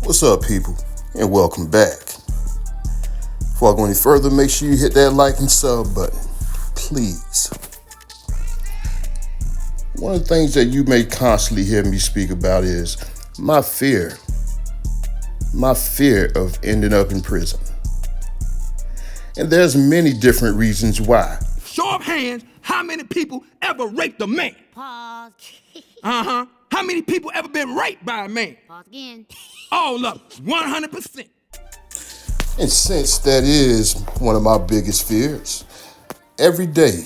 What's up, people, and welcome back. Before I go any further, make sure you hit that like and sub button, please. One of the things that you may constantly hear me speak about is my fear of ending up in prison. And there's many different reasons why. Show of hands, how many people ever raped a man? Pause. How many people ever been raped by a man? Pause again. All of them, 100%. And since that is one of my biggest fears, every day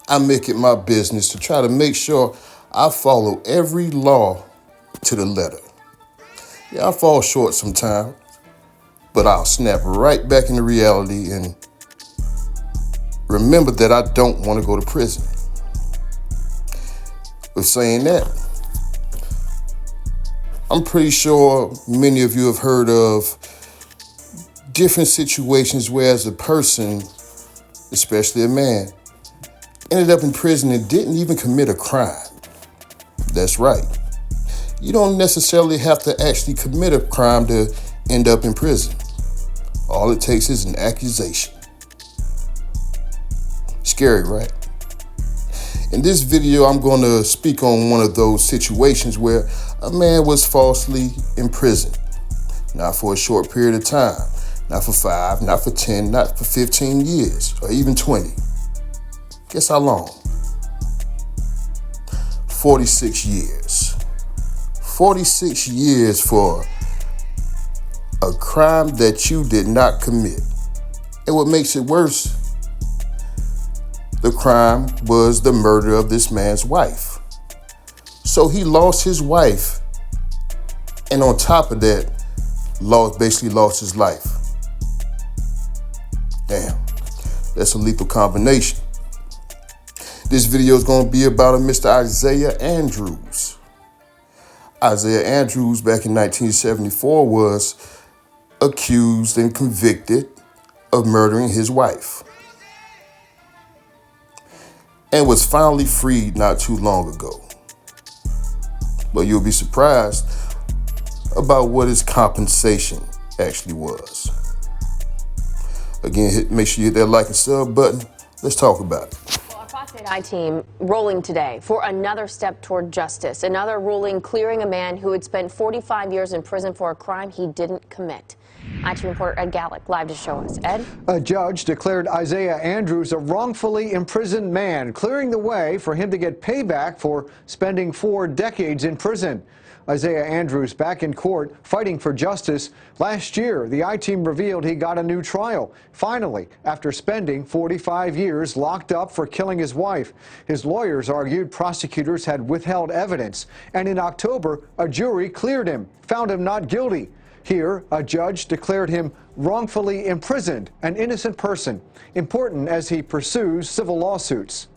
I make it my business to try to make sure I follow every law to the letter. Yeah, I fall short sometimes, but I'll snap right back into reality and remember that I don't want to go to prison. With saying that, I'm pretty sure many of you have heard of different situations where as a person, especially a man, ended up in prison and didn't even commit a crime. That's right. You don't necessarily have to actually commit a crime to end up in prison. All it takes is an accusation. Scary, right? In this video, I'm going to speak on one of those situations where a man was falsely imprisoned. Not for a short period of time, not for 5, not for 10, not for 15 years, or even 20. Guess how long? 46 years. 46 years for a crime that you did not commit. And what makes it worse, the crime was the murder of this man's wife. So he lost his wife, and on top of that, basically lost his life. Damn, that's a lethal combination. This video is going to be about a Mr. Isaiah Andrews. Isaiah Andrews, back in 1974, was accused and convicted of murdering his wife, and was finally freed not too long ago. But you'll be surprised about what his compensation actually was. Again, make sure you hit that like and sub button. Let's talk about it. Well, our Fox 8 team rolling today for another step toward justice. Another ruling clearing a man who had spent 45 years in prison for a crime he didn't commit. IT reporter Ed Gallick live to show us. Ed? A judge declared Isaiah Andrews a wrongfully imprisoned man, clearing the way for him to get payback for spending 4 decades in prison. Isaiah Andrews back in court fighting for justice. Last year, the I-Team revealed he got a new trial. Finally, after spending 45 years locked up for killing his wife. His lawyers argued prosecutors had withheld evidence. And in October, a jury cleared him, found him not guilty. Here, a judge declared him wrongfully imprisoned, an innocent person, important as he pursues civil lawsuits.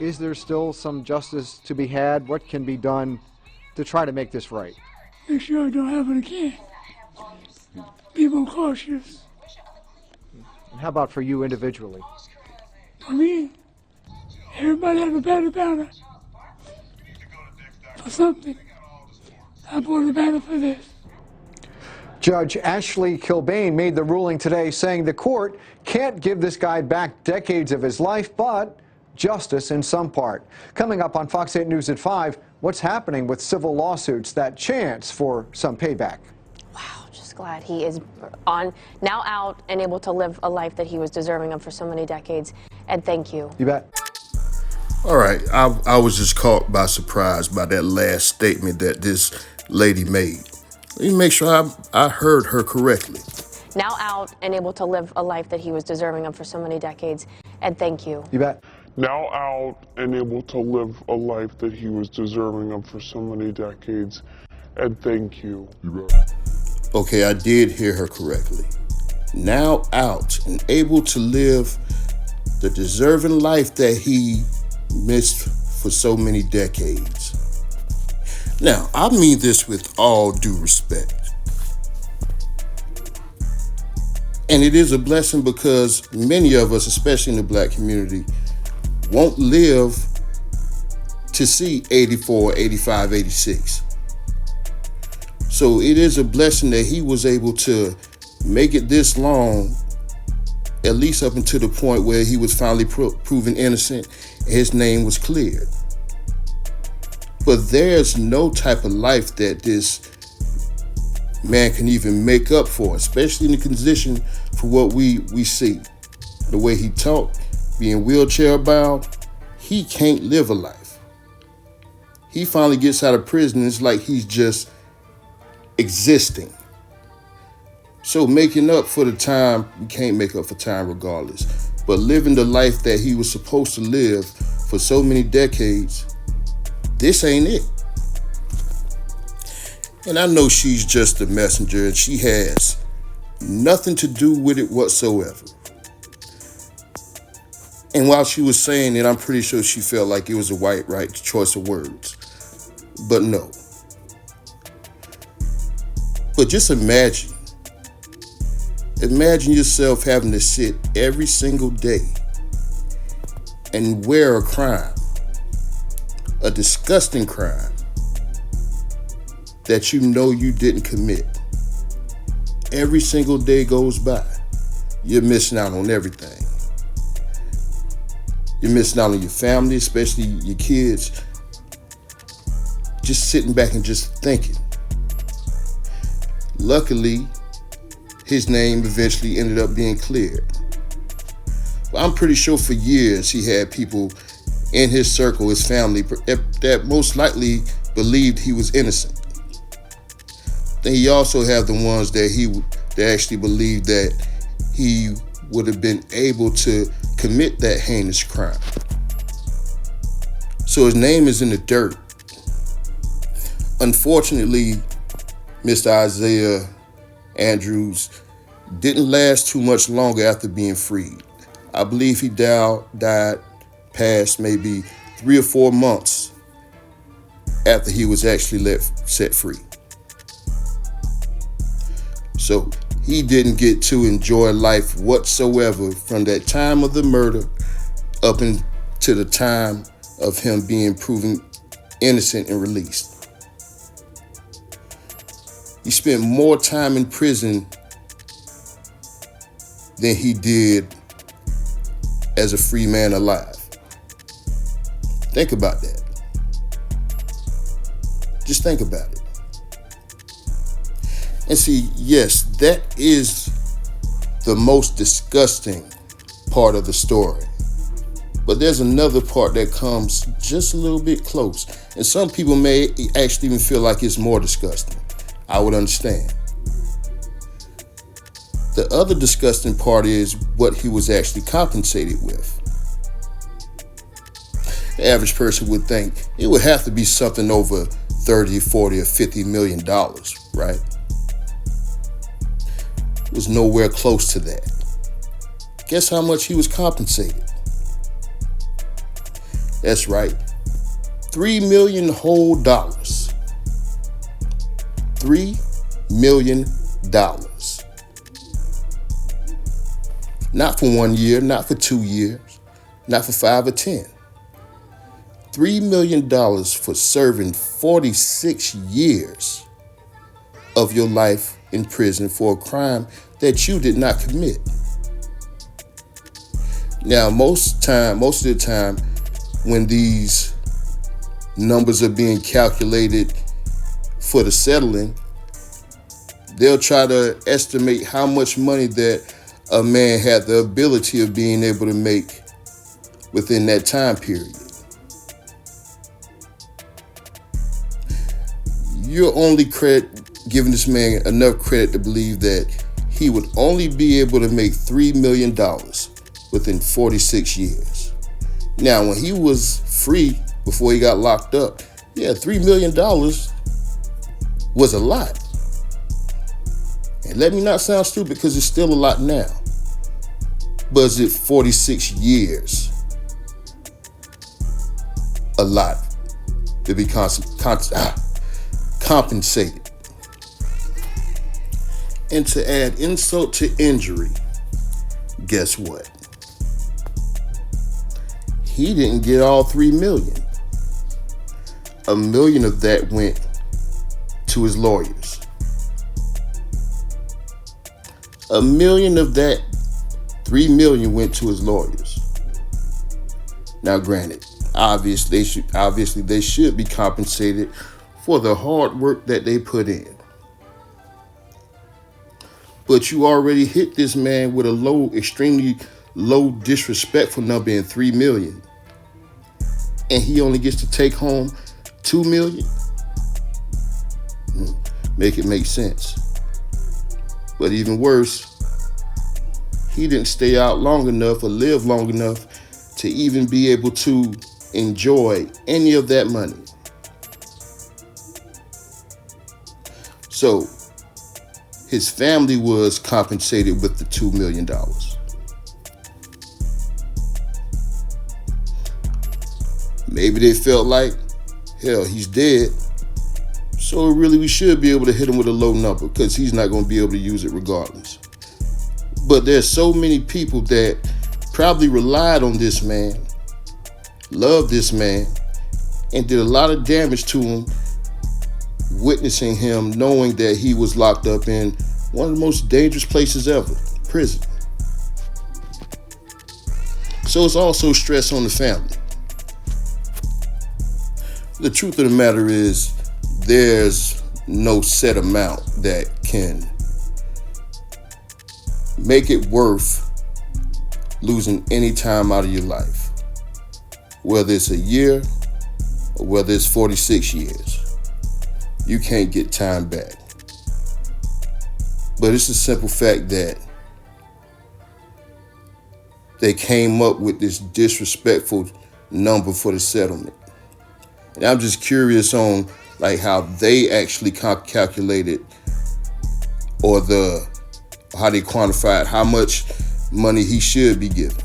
Is there still some justice to be had? What can be done to try to make this right? Make sure it don't happen again. Be more cautious. And how about for you individually? For me, everybody have a better banner for something. I bought a banner for this. Judge Ashley Kilbane made the ruling today, saying the court can't give this guy back decades of his life, but justice in some part. Coming up on Fox 8 News at 5, what's happening with civil lawsuits, that chance for some payback. Wow, just glad he is now out and able to live a life that he was deserving of for so many decades. Ed, thank you. You bet. All right, I was just caught by surprise by that last statement that this lady made. Let me make sure I heard her correctly. Now out and able to live a life that he was deserving of for so many decades. Ed, thank you. You bet. Now out and able to live a life that he was deserving of for so many decades. And thank you. Okay, I did hear her correctly. Now out and able to live the deserving life that he missed for so many decades. Now, I mean this with all due respect. And it is a blessing because many of us, especially in the Black community, won't live to see 84, 85, 86. So it is a blessing that he was able to make it this long, at least up until the point where he was finally proven innocent and his name was cleared. But there's no type of life that this man can even make up for, especially in the condition for what we see. The way he talked, being wheelchair bound, he can't live a life. He finally gets out of prison, it's like he's just existing. So making up for the time, we can't make up for time regardless. But living the life that he was supposed to live for so many decades, this ain't it. And I know she's just a messenger and she has nothing to do with it whatsoever. And while she was saying it, I'm pretty sure she felt like it was a right choice of words. But no. But just imagine yourself having to sit every single day and wear a crime, a disgusting crime that you know you didn't commit. Every single day goes by. You're missing out on everything. You're missing out on your family, especially your kids. Just sitting back and just thinking. Luckily, his name eventually ended up being cleared. But I'm pretty sure for years he had people in his circle, his family, that most likely believed he was innocent. Then he also had the ones that actually believed that he would have been able to commit that heinous crime. So his name is in the dirt. Unfortunately, Mr. Isaiah Andrews didn't last too much longer after being freed. I believe he died past maybe 3 or 4 months after he was actually set free. So he didn't get to enjoy life whatsoever from that time of the murder up until the time of him being proven innocent and released. He spent more time in prison than he did as a free man alive. Think about that. Just think about it. And see, yes, that is the most disgusting part of the story. But there's another part that comes just a little bit close. And some people may actually even feel like it's more disgusting. I would understand. The other disgusting part is what he was actually compensated with. The average person would think it would have to be something over 30, 40, or $50 million, right? It was nowhere close to that. Guess how much he was compensated? That's right, $3 million whole dollars. $3 million. Not for 1 year, not for 2 years, not for 5 or 10. $3 million for serving 46 years of your life in prison for a crime that you did not commit. Now, most of the time, when these numbers are being calculated for the settling, they'll try to estimate how much money that a man had the ability of being able to make within that time period. You're only giving this man enough credit to believe that he would only be able to make $3 million within 46 years. Now, when he was free before he got locked up, yeah, $3 million was a lot. And let me not sound stupid, because it's still a lot now. But is it 46 years a lot to be compensated? And to add insult to injury, guess what? He didn't get all $3 million. $1 million of that went to his lawyers. $1 million of that, $3 million went to his lawyers. Now, granted, obviously they should be compensated for the hard work that they put in. But you already hit this man with a extremely low, disrespectful number in $3 million, and he only gets to take home $2 million. Make it make sense. But even worse, he didn't stay out long enough or live long enough to even be able to enjoy any of that money. So his family was compensated with the $2 million. Maybe they felt like, hell, he's dead, so really we should be able to hit him with a low number because he's not going to be able to use it regardless. But there's so many people that probably relied on this man, loved this man, and did a lot of damage to him, witnessing him, knowing that he was locked up in one of the most dangerous places ever, prison. So it's also stress on the family. The truth of the matter is, there's no set amount that can make it worth losing any time out of your life. Whether it's a year or whether it's 46 years, you can't get time back. But it's a simple fact that they came up with this disrespectful number for the settlement. And I'm just curious on like how they actually calculated or how they quantified how much money he should be given.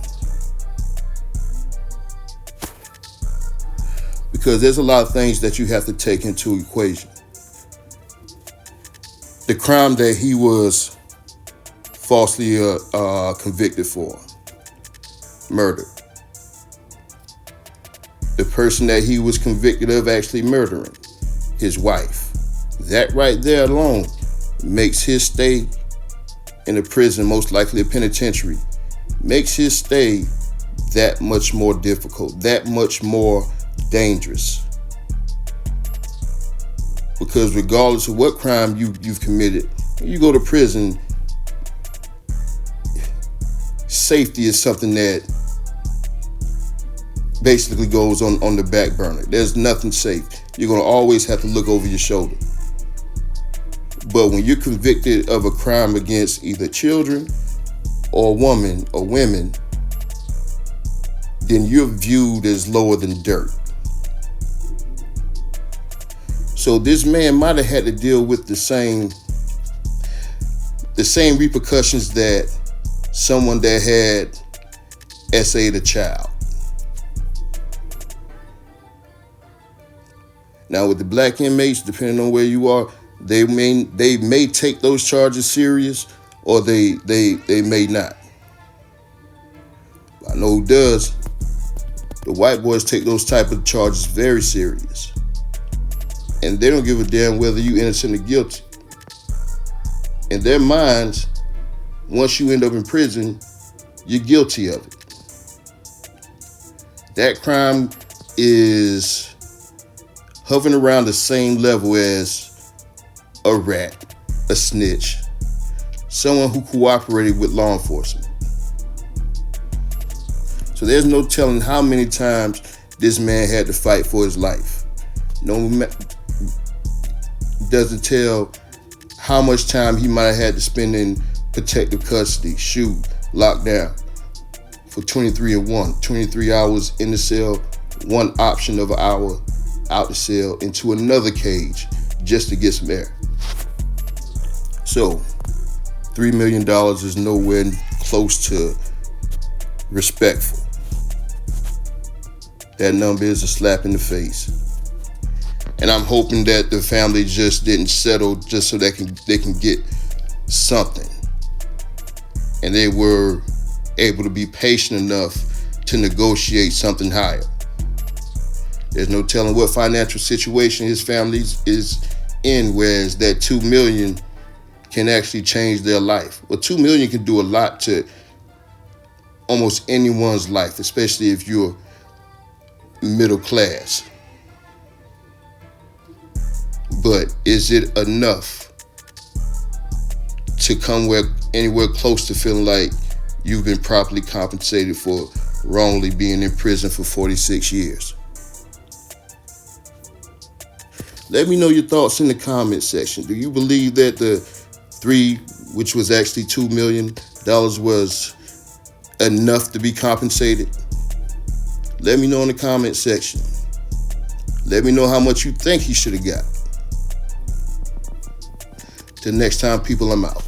Because there's a lot of things that you have to take into equation. The crime that he was falsely convicted for, murder. The person that he was convicted of actually murdering, his wife. That right there alone makes his stay in a prison, most likely a penitentiary, makes his stay that much more difficult, that much more dangerous. Because regardless of what crime you've committed, when you go to prison, safety is something that basically goes on the back burner. There's nothing safe. You're going to always have to look over your shoulder. But when you're convicted of a crime against either children or women, then you're viewed as lower than dirt. So this man might have had to deal with the same repercussions that someone that had SA'd a child. Now with the black inmates, depending on where you are, they may take those charges serious, or they may not. I know who does. The white boys take those type of charges very serious, and they don't give a damn whether you innocent or guilty. In their minds, once you end up in prison, you're guilty of it. That crime is hovering around the same level as a rat, a snitch, someone who cooperated with law enforcement. So there's no telling how many times this man had to fight for his life. Doesn't tell how much time he might have had to spend in protective custody, locked down for 23 hours in the cell, one option of an hour out the cell into another cage just to get some air. So $3 million is nowhere close to respectful. That number is a slap in the face. And I'm hoping that the family just didn't settle just so they can get something. And they were able to be patient enough to negotiate something higher. There's no telling what financial situation his family is end, whereas that $2 million can actually change their life. Well, $2 million can do a lot to almost anyone's life, especially if you're middle class. But is it enough to come anywhere close to feeling like you've been properly compensated for wrongly being in prison for 46 years? Let me know your thoughts in the comment section. Do you believe that the 3, which was actually $2 million, was enough to be compensated? Let me know in the comment section. Let me know how much you think he should have got. Till next time, people, I'm out.